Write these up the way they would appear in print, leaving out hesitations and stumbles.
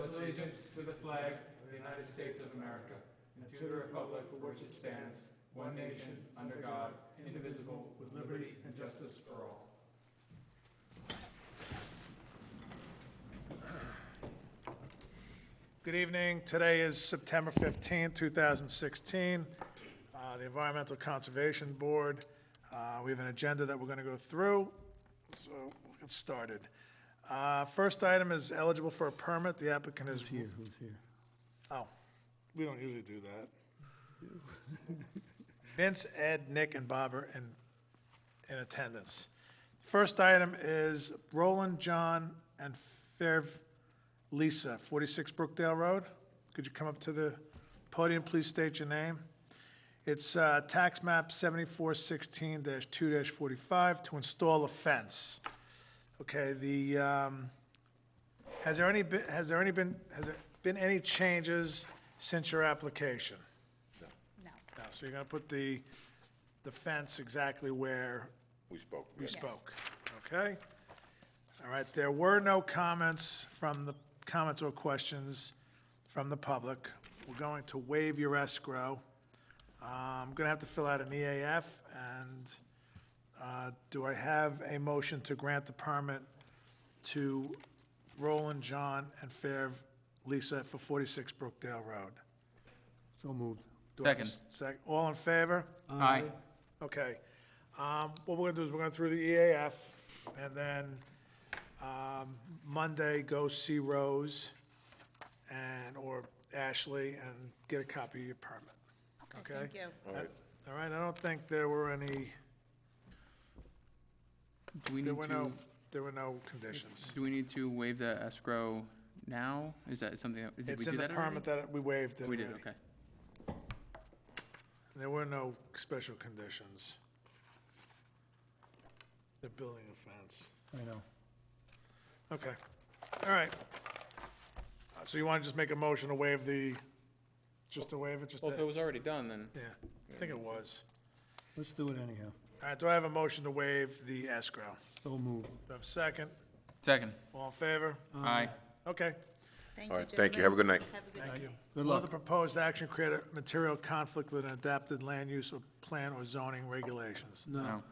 pledge allegiance to the flag of the United States of America and to the republic for which it stands, one nation, under God, indivisible, with liberty and justice for all. Good evening. Today is September 15, 2016. The Environmental Conservation Board. We have an agenda that we're going to go through, so we'll get started. First item is eligible for a permit. The applicant is... Who's here? Oh, we don't usually do that. Vince, Ed, Nick, and Bob are in attendance. First item is Roland, John, and Fair Lisa, 46 Brookdale Road. Could you come up to the podium, please state your name? It's tax map 7416-2-45 to install a fence. Okay, has there been any changes since your application? No. No, so you're gonna put the fence exactly where We spoke. we yes. spoke, okay? All right, there were no comments or questions from the public. We're going to waive your escrow. I'm gonna have to fill out an EAF, and do I have a motion to grant the permit to Roland, John, and Fair Lisa for 46 Brookdale Road? So moved. Do I have a all in favor? Aye. Okay. What we're gonna do is we're gonna through the EAF, and then Monday, go see Rose or Ashley and get a copy of your permit. Okay? Thank you. All right, I don't think there were any, Do we need to, there were no conditions. do we need to waive the escrow now? Is that something, did we It's do in the that already? permit that we waived it We already. did, okay. There were no special conditions. They're building a fence. I know. Okay, all right. So you want to just make a motion to waive just to waive it, just Well, if it to, was already done, then yeah, I think it was. Let's do it anyhow. All right, do I have a motion to waive the escrow? So moved. Do I have a second? second. All in favor? Aye. Okay, Thank All you, right, thank you. Have a good night. Have a good thank night. you. Good Will luck. the proposed action create a material conflict with an adapted land use or plan or zoning regulations? No.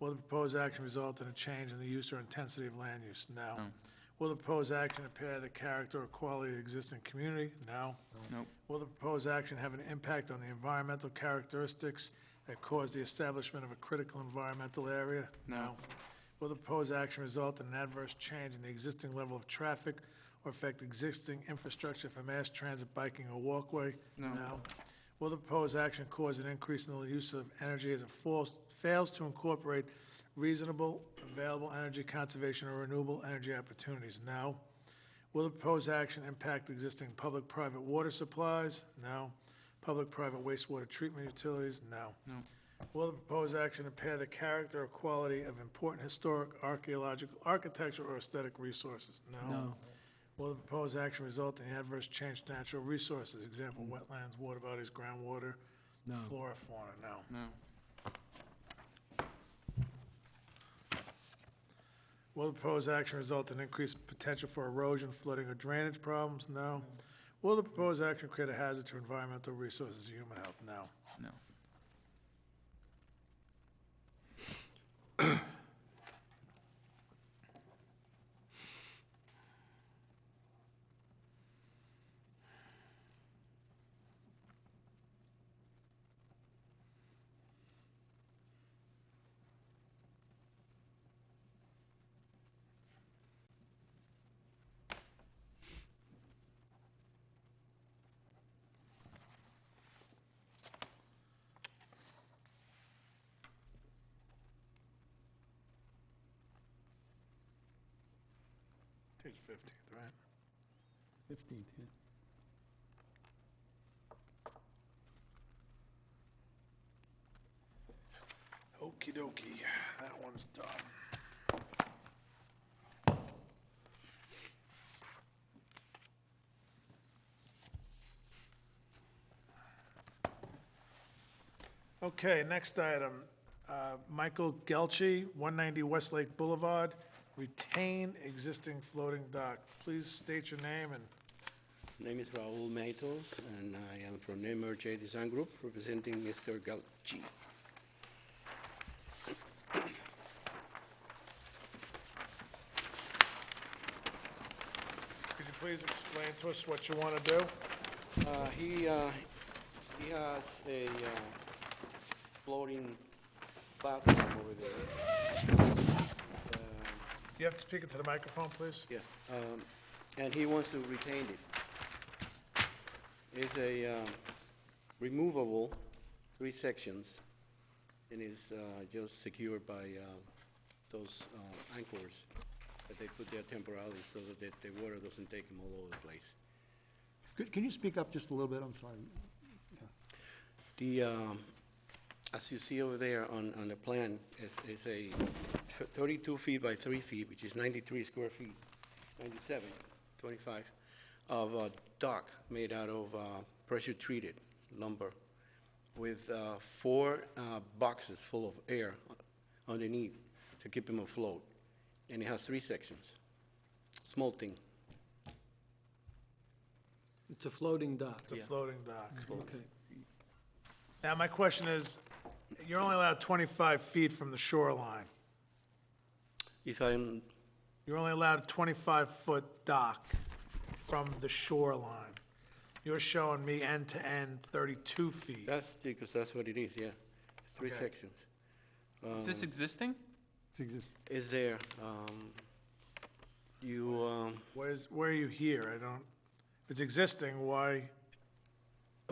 Will the proposed action result in a change in the use or intensity of land use? No. No. Will the proposed action impair the character or quality of the existing community? No. Nope. Will the proposed action have an impact on the environmental characteristics that cause the establishment of a critical environmental area? No. Will the proposed action result in an adverse change in the existing level of traffic or affect existing infrastructure for mass transit, biking, or walkway? No. Will the proposed action cause an increase in the use of energy as it fails to incorporate reasonable, available energy conservation or renewable energy opportunities? No. Will the proposed action impact existing public-private water supplies? No. Public-private wastewater treatment utilities? No. No. Will the proposed action impair the character or quality of important historic, archaeological, architectural, or aesthetic resources? No. Will the proposed action result in adverse change to natural resources, example, wetlands, water bodies, groundwater, flora, fauna? No. No. Will the proposed action result in increased potential for erosion, flooding, or drainage problems? No. Will the proposed action create a hazard to environmental resources or human health? No. No. Today's 15th, right? 15th, yeah. Okey dokey, that one's done. Okay, next item, Michael Gelchi, 190 Westlake Boulevard, retain existing floating dock. Please state your name and Name is Raul Matos, and I am from Emerge Design Group, representing Mr. Galchi. Could you please explain to us what you want to do? He has a floating platform over there. You have to speak into the microphone, please? Yeah, and he wants to retain it. It's a removable, 3 sections, and it's just secured by those anchors that they put there temporarily so that the water doesn't take them all over the place. Can you speak up just a little bit? I'm sorry. The, as you see over there on the plan, it's a 32 feet by 3 feet, which is 93 square feet, 97, 25, of a dock made out of pressure-treated lumber with 4 boxes full of air underneath to keep them afloat. And it has 3 sections. Small thing. It's a floating dock. It's a Yeah. floating dock. Okay. Now, my question is, you're only allowed 25 feet from the shoreline. If I'm, You're only allowed a 25-foot dock from the shoreline. You're showing me end to end 32 feet. that's because that's what it is, yeah. 3 Okay. sections. Is this existing? Is there, Where are you here? I don't, if it's existing, why?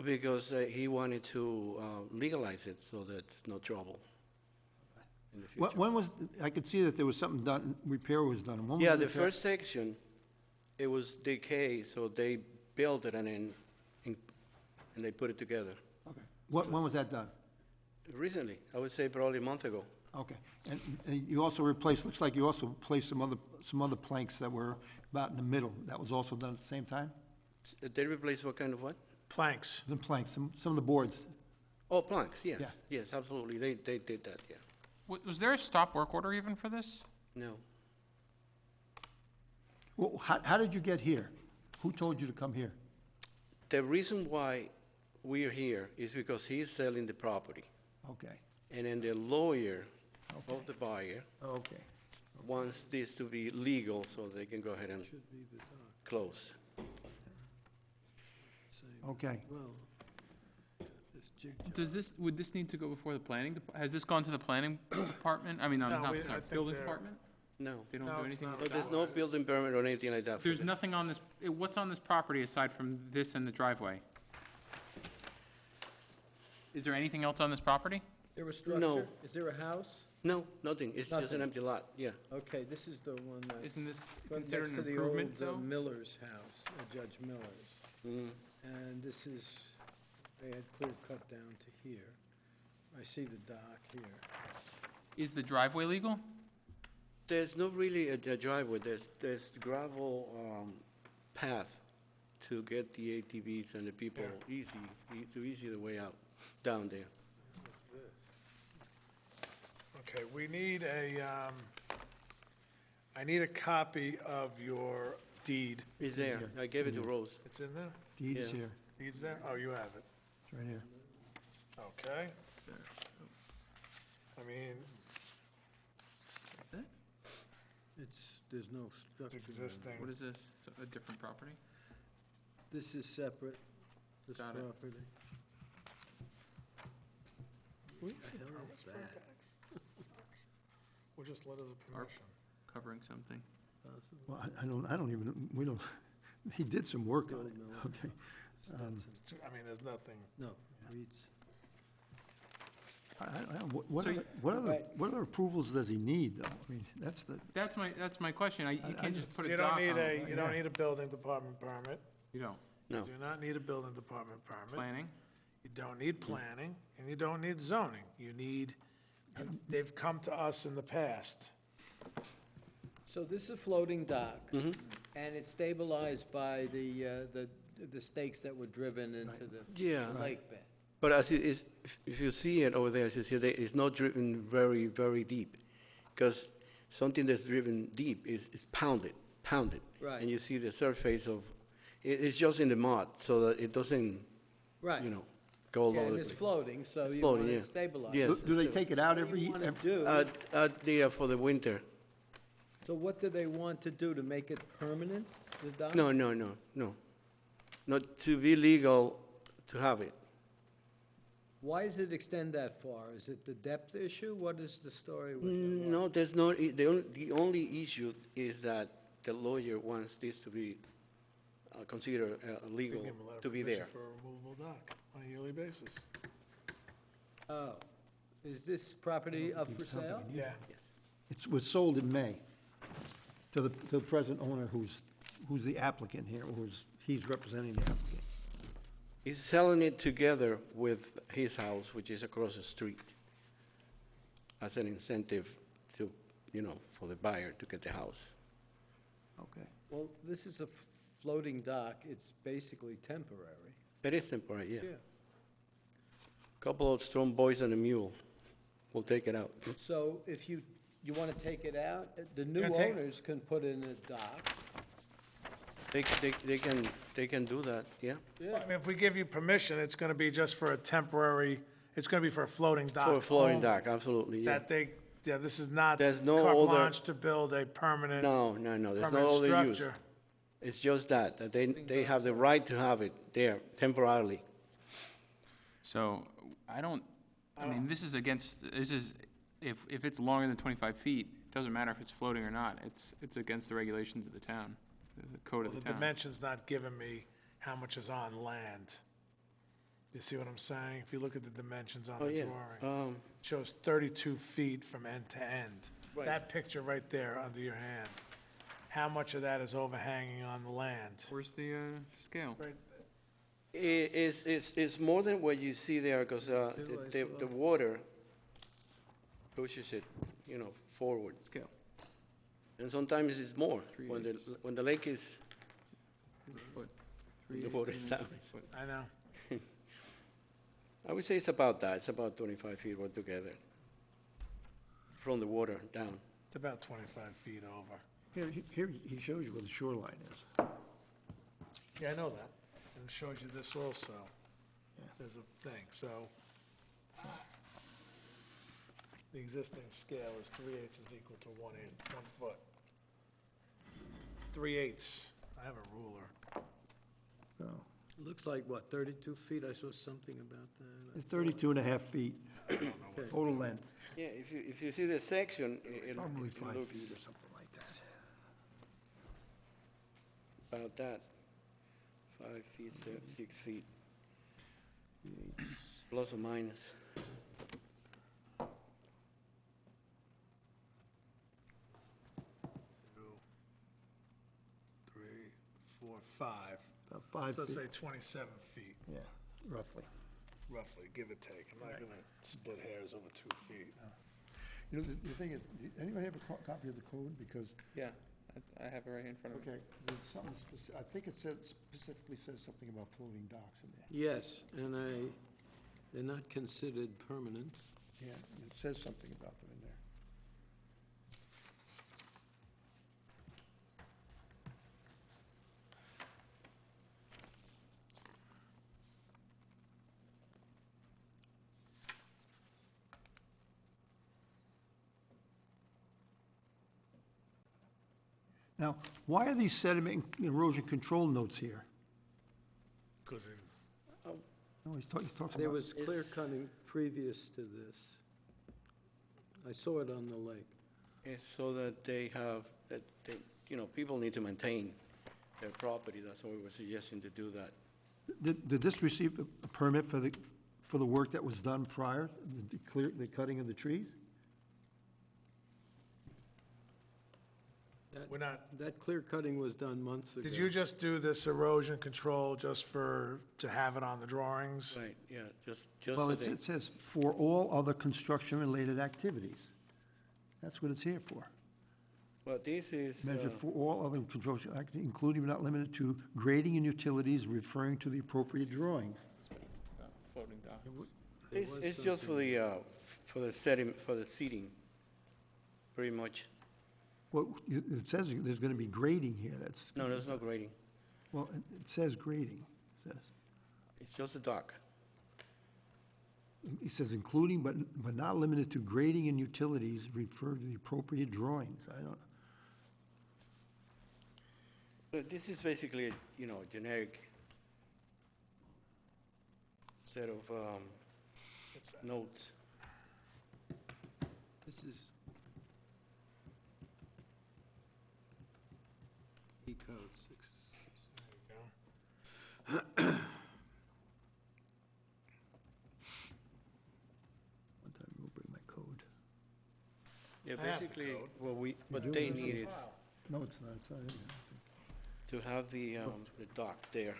because he wanted to legalize it so that's no trouble in the future. When was, I could see that there was something done, repair was done. When was Yeah, the repair? first section, it was decay, so they built it and then, and they put it together. Okay. When was that done? Recently, I would say probably a month ago. Okay. And you also replaced, looks like you also replaced some other planks that were about in the middle. That was also done at the same time? They replaced what kind of what? Planks. The planks, some of the boards. Oh, planks, yes, Yeah. yes, absolutely, they did that, yeah. Was there a stop work order even for this? No, Well, how did you get here? Who told you to come here? the reason why we're here is because he's selling the property, Okay, and then the lawyer of the buyer okay. wants this to be legal so they can go ahead and close. Okay. Would this need to go before the planning, has this gone to the planning department? I mean, No, not, I sorry, think building they're- department? No, They don't No, do it's anything? not. no, there's no building permit or anything like that. for There's this. nothing on this, what's on this property aside from this and the driveway? Is there anything else on this property? There a structure? No. Is there a house? No, nothing, it's just Nothing. an empty lot, yeah. Okay, this is the one that's Isn't this right considered next an to the old improvement, though? Miller's house, Judge Miller's. Mm. And this is, they had clear cut down to here. I see the dock here. Is the driveway legal? There's not really a driveway, there's gravel path to get the ATVs and the people easy the way out, down there. Okay, we need I need a copy of your deed. It's there, I gave it to Rose. It's in there? Deed is Yeah. here. Deed's there? Oh, you have it. It's right here. Okay. I mean, Is it? There's no it's structure. existing. What is this, a different property? This is separate, this Got it. property. What the hell is that? We'll just letters of permission. Covering something? Well, I don't even, we don't, he did some work on it. Okay. I mean, there's nothing. No, reads. What other approvals does he need, though? I mean, that's the, That's my question, you can't just put You a don't dock on need it. you don't need a building department permit. You don't, No, You do not need a building department permit. planning? You don't need planning, and you don't need zoning. You need, they've come to us in the past. So this is a floating dock, and it's stabilized by the stakes that were driven into the yeah, lake bed. but as it is, if you see it over there, as you see, it's not driven very, very deep. Because something that's driven deep is pounded. Right. And you see the surface of, It's just in the mud, so that it doesn't, Right. you know, go all Yeah, over and the it's place. floating, so you Floating, want yeah. to stabilize. Yes. it. Do they take it out What do you want to do? For the winter. So what do they want to do, to make it permanent, the dock? No. Not to be legal to have it. Why does it extend that far? Is it the depth issue? What is the story with it? No, there's no, the only issue is that the lawyer wants this to be considered legal Give 'em a letter to of be permission there. For a removable dock on a yearly basis. Oh, is this property up for sale? Yeah. It was sold in May to the present owner who's the applicant here, he's representing the applicant. He's selling it together with his house, which is across the street, as an incentive to, for the buyer to get the house. Okay. Well, this is a floating dock. It's basically temporary. It is temporary, yeah. Couple of strong boys and a mule will take it out. So if you want to take it out, the new Gonna take- owners can put in a dock. They can do that, yeah. I mean, if we give you permission, it's gonna be just for a temporary, it's gonna be for a floating dock. For a floating only. dock, absolutely, yeah. That this is not There's no carte other- blanche to build a permanent, No, there's no permanent other use. structure. It's just that they have the right to have it there temporarily. So, I mean, this is, if it's longer than 25 feet, it doesn't matter if it's floating or not. It's against the regulations of the town, the code of The the town. dimension's not giving me how much is on land. You see what I'm saying? If you look at the dimensions on Oh, the yeah. drawing, it shows 32 feet from end to end. Right. That picture right there under your hand, how much of that is overhanging on the land? Where's the scale? Right. It's more than what you see there, because the water pushes it, forward. Scale. And sometimes it's more, 3/8. when the lake is, Here's a foot. The 3/8 water's inch down. per foot. I know. I would say it's about that, it's about 25 feet altogether, from the water down. It's about 25 feet over. Here, he shows you where the shoreline is. Yeah, I know that. And it shows you this also. There's a thing, so. The existing scale is 3/8 is equal to 1 foot. 3/8. I have a ruler. So, Looks like, what, 32 feet? I saw something about that. it's 32 and a half feet, total length, Yeah, if you see the section, it'll probably it 5 looks feet or something like that. about that. 5 feet, 6 feet, plus or minus. 2, 3, 4, 5. About 5 So let's feet, say 27 feet, yeah, roughly. roughly, give or take. I'm not gonna split hairs over 2 feet. You know, the thing is, anybody have a copy of the code? Because, Yeah, I have it right here in front of me. okay, there's something I think it specifically says something about floating docks in there. Yes, and they're not considered permanent. Yeah, it says something about them in there. Now, why are these sediment and erosion control notes here? Because No, he's talking There about, was clear cutting previous to this. I saw it on the lake. It's so that they have, people need to maintain their property, that's why we're suggesting to do that. did this receive a permit for the work that was done prior, the cutting of the trees? we're not, That clear cutting was done months ago. did you just do this erosion control just to have it on the drawings? Right, yeah, just Well, so it says, "For all other construction-related activities." That's what it's here for. but this is, Measure for all other construction, including but not limited to grading and utilities, referring to the appropriate drawings. Floating dock. it's just for the setting, for the seating, pretty much. Well, it says there's gonna be grading here, that's. No, there's no grading. Well, it says grading, it says. It's just a dock. It says including but not limited to grading and utilities, refer to the appropriate drawings. I don't, But this is basically, a generic set of notes. This is E code 6. one time we'll bring my code. Yeah, I have the basically, code. what do? they Where's the needed No, it's not in there. to have the dock there.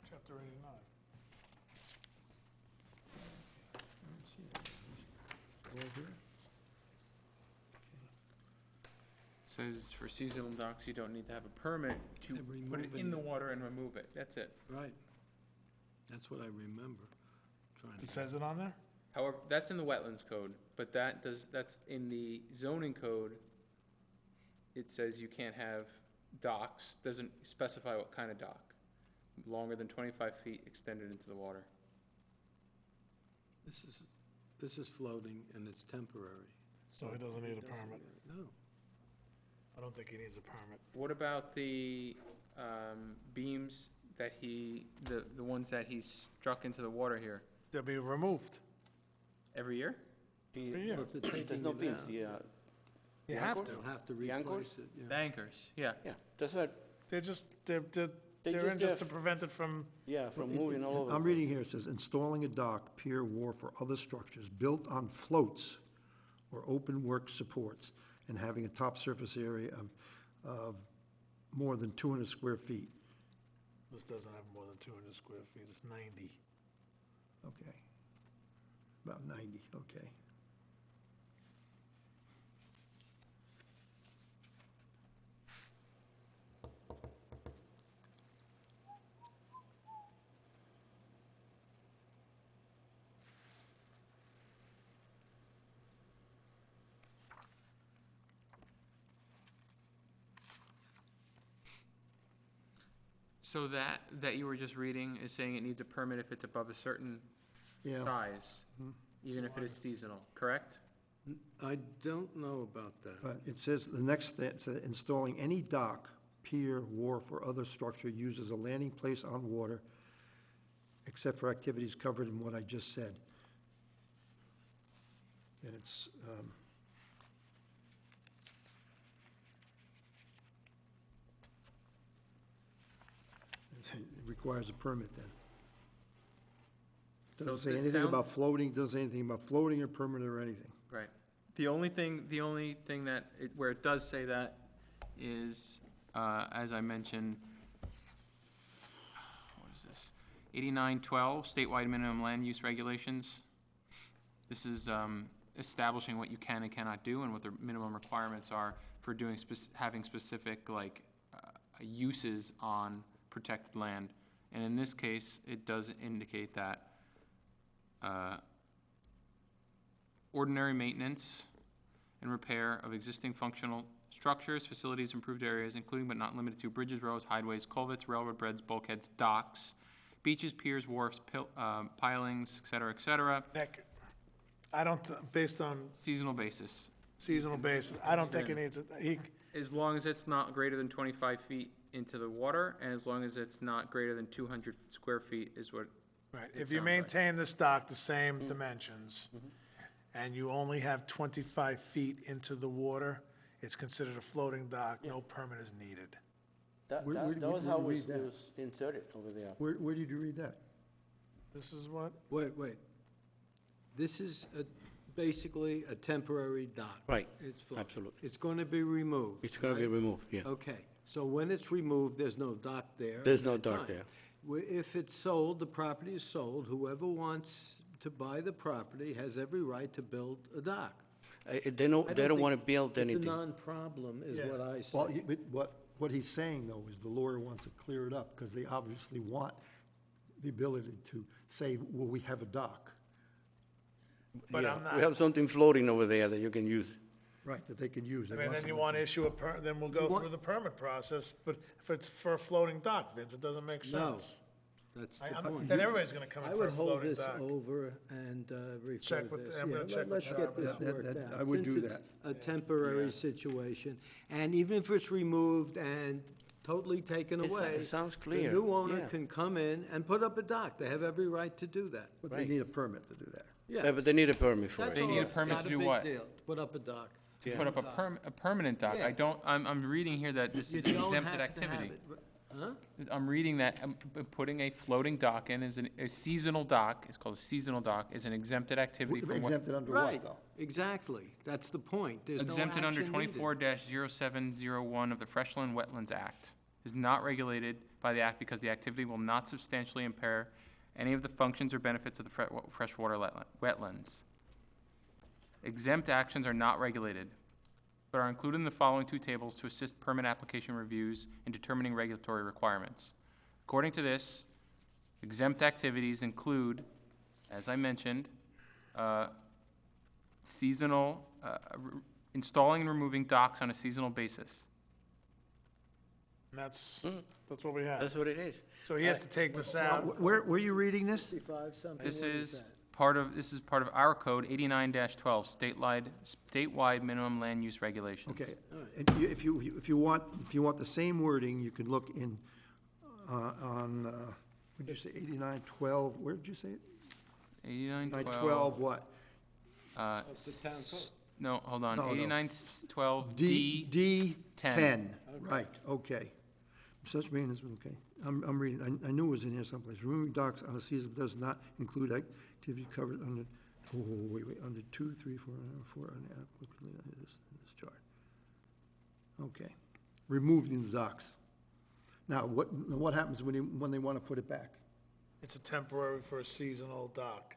Chapter 89. Let's see that. All here? It says for seasonal docks, you don't need to have a permit to To put it remove in the it. water and remove it. That's it. Right. That's what I remember trying It says it on there? However, that's in the wetlands code, but that's in the zoning code. It says you can't have docks, doesn't specify what kind of dock, longer than 25 feet extended into the water. This is floating and it's temporary. So he doesn't need a permit. No. I don't think he needs a permit. What about the beams that the ones that he struck into the water here? They'll be removed. Every year? The- Yeah. Well, if they're There's taking no it beams, out, You The have anchors? to. they'll have to The anchors? replace it, The yeah. anchors, yeah. Yeah, that's what, They're They in just just have- to prevent it from, from moving all over. I'm reading here, it says installing a dock, pier, wharf, or other structures built on floats or open work supports and having a top surface area of more than 200 square feet. this doesn't have more than 200 square feet, it's 90. Okay. About 90, okay. So that you were just reading is saying it needs a permit if it's above a certain Yeah, size, even if it is seasonal, correct? I don't know about that. but it says, the next, it says installing any dock, pier, wharf, or other structure used as a landing place on water, except for activities covered in what I just said. And it's, it requires a permit then. So Doesn't say this anything sound- about floating, doesn't say anything about floating or permit or anything. Right. The only thing that, where it does say that is, as I mentioned, what is this? 8912, statewide minimum land use regulations. This is establishing what you can and cannot do and what the minimum requirements are for doing, having specific, like, uses on protected land. And in this case, it does indicate that ordinary maintenance and repair of existing functional structures, facilities, improved areas, including but not limited to bridges, roads, highways, culverts, railroad beds, bulkheads, docks, beaches, piers, wharfs, pilings, et cetera, Nick, I don't, based on seasonal basis. seasonal basis, I don't think it needs it. As long as it's not greater than 25 feet into the water, and as long as it's not greater than 200 square feet is what, Right, It if you sounds like. maintain this dock the same dimensions, and you only have 25 feet into the water, it's considered a floating dock, no permit is needed. That Where- where- that was where how do you it read that? was inserted over there. Where did you read that? This is what, Wait. This is basically a temporary dock. Right, It's floating. absolutely. It's going to be removed. It's gonna be right? removed, yeah. Okay, so when it's removed, there's no dock there. There's at no that dock time. there. If it's sold, the property is sold, whoever wants to buy the property has every right to build a dock. They don't think wanna build anything. It's a non-problem, is Yeah. what I Well, say. what he's saying, though, is the lawyer wants to clear it up, because they obviously want the ability to say, well, we have a dock. But Yeah, I'm not. We have something floating over there that you can use. Right, that they can use. I mean, then you want to issue then we'll go through the permit process, but if it's for a floating dock, Vince, it doesn't make No, sense. that's I- the I'm- point. Then everybody's gonna come I in for would a hold floating this dock. over and refer Check with- this. I'm gonna Yeah, check with let's get this That- worked that- out. I would do Since it's a temporary situation, and even if it's removed and totally taken It away. sounds clear, The new owner yeah. can come in and put up a dock. They have every right to do that. But they Right. need a permit to do that. Yeah, but they need a permit for That's it. They need a all. permit Not to do big what? deal. Put up a dock. To Yeah. put up a permanent dock. Yeah. I'm reading here that this You is an don't exempted have to have activity. it. Huh? I'm reading that putting a floating dock in is a seasonal dock, it's called a seasonal dock, is an exempted activity from what? Exempted under Right, what, though? exactly. That's the point. There's no Exempted under action needed. 24-0701 of the Freshland Wetlands Act. Is not regulated by the act because the activity will not substantially impair any of the functions or benefits of the freshwater wetlands. Exempt actions are not regulated, but are included in the following two tables to assist permit application reviews in determining regulatory requirements. According to this, exempt activities include, as I mentioned, seasonal, installing and removing docks on a seasonal basis. And that's what we have. That's what it is. So he has to take this out. Where are you reading this? 55 something, This what is that? this is part of our code, 89-12, statewide minimum land use regulations. Okay, and if you want the same wording, you can look in, what'd you say, 8912, where did you say it? 89-12. 912 what? That's the town code. No, hold on, No, no. 89-12 D, D. 10, right, okay. Such maintenance, okay, I'm reading, I knew it was in here someplace. Removing docks on a season does not include activity covered under, wait, under 2, 3, 4, 4, applicably under this chart. Okay, removing the docks. Now, what happens when they want to put it back? It's a temporary for a seasonal dock.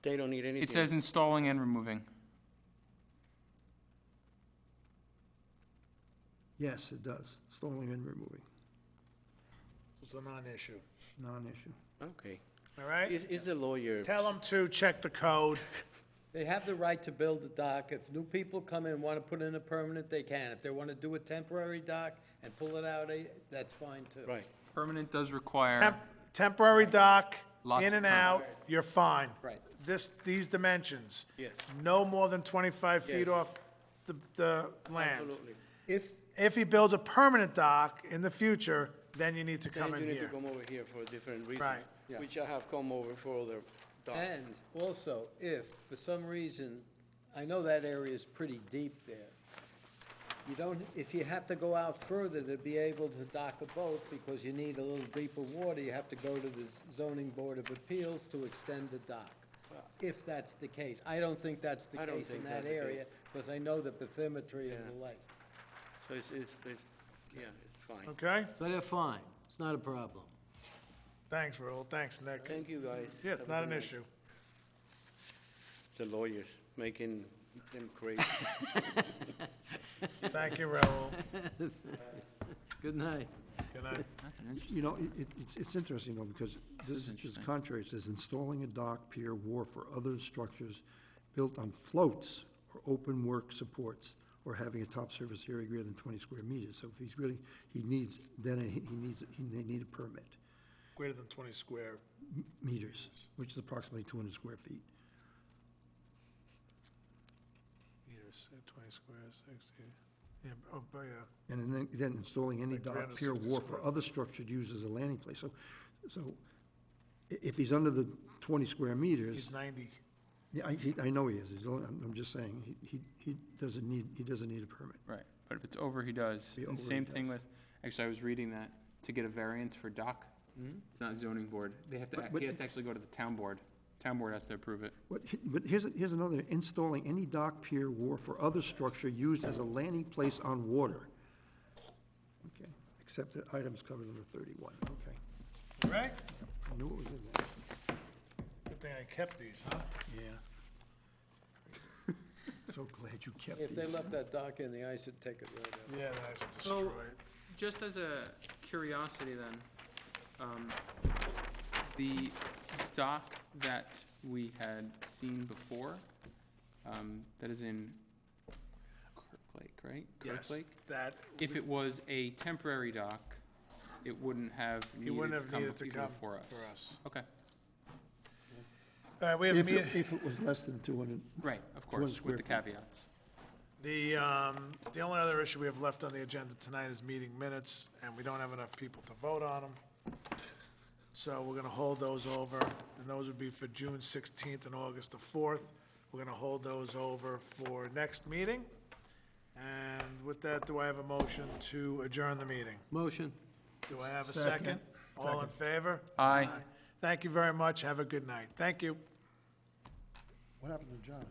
They don't need anything. It says installing and removing. Yes, it does, installing and removing, It's a non-issue. non-issue. Okay. All right? Is the lawyer? Tell them to check the code. They have the right to build a dock. If new people come in and want to put in a permanent, they can. If they want to do a temporary dock and pull it out, that's fine too. Right. Permanent does require, Temporary dock, Lots in of and out, you're fine. Right. These dimensions. Yes. No more than 25 feet Yes. off the land. Absolutely. If he builds a permanent dock in the future, then you need to Then come you in need to here. come over here for different reasons. Right. Yeah. Which I have come over for other docks. And also, if for some reason, I know that area is pretty deep there. You don't, if you have to go out further to be able to dock a boat because you need a little deeper water, you have to go to the zoning board of appeals to extend the dock. If that's the case. I don't think that's the I don't case in think that that's the case. area, because I know the bathymetry of Yeah. the lake. So yeah, it's fine. Okay? But they're fine. It's not a problem. Thanks, Raul. Thanks, Nick. Thank you, guys. Yeah, it's Have a not good an night. issue. The lawyers making them crazy. Thank you, Raul. Good night. Good night. that's an interesting, You know, it's interesting though, because this is just interesting. contrary, it says installing a dock, pier, wharf, or other structures built on floats or open work supports, or having a top surface area greater than 20 square meters. So if he's really, they need a permit, Greater than 20 square. meters, which is approximately 200 square feet. Meters, 20 squares, 60. Yeah, but yeah. And then installing any Like dock, pier, 360 wharf, or square. other structure used as a landing place. So if he's under the 20 square meters, He's 90. yeah, I know he is. I'm just saying, he doesn't need a permit. right, but if it's over, he does. Be And over, he same thing does. with, actually, I was reading that, to get a variance for dock, it's not zoning board, he has to actually go to the town Town board has to approve it. But here's another, installing any dock, pier, wharf, or other structure used as a landing place on water. Okay, except the items covered under 31, okay. Right? I knew it was in there. Good thing I kept these, huh? Yeah. So glad you kept If they these. left that dock in, the ice would take it right out. Yeah, the ice will So- destroy it. Just as a curiosity then, the dock that we had seen before, that is in Kirk Lake, right? Kirk Yes, Lake? that, If it was a temporary dock, it wouldn't have he wouldn't have needed to even come before us. for us. Okay, All right, we have a If meeting. it was less than 200, right, of 200 course, square with the feet. caveats. The only other issue we have left on the agenda tonight is meeting minutes, and we don't have enough people to vote on them. So we're gonna hold those over, and those would be for June 16th and August the 4th. We're gonna hold those over for next meeting. And with that, do I have a motion to adjourn the meeting? Motion. Do I have a second? All in favor? Aye. Thank you very much. Have a good night. Thank you. what happened to John?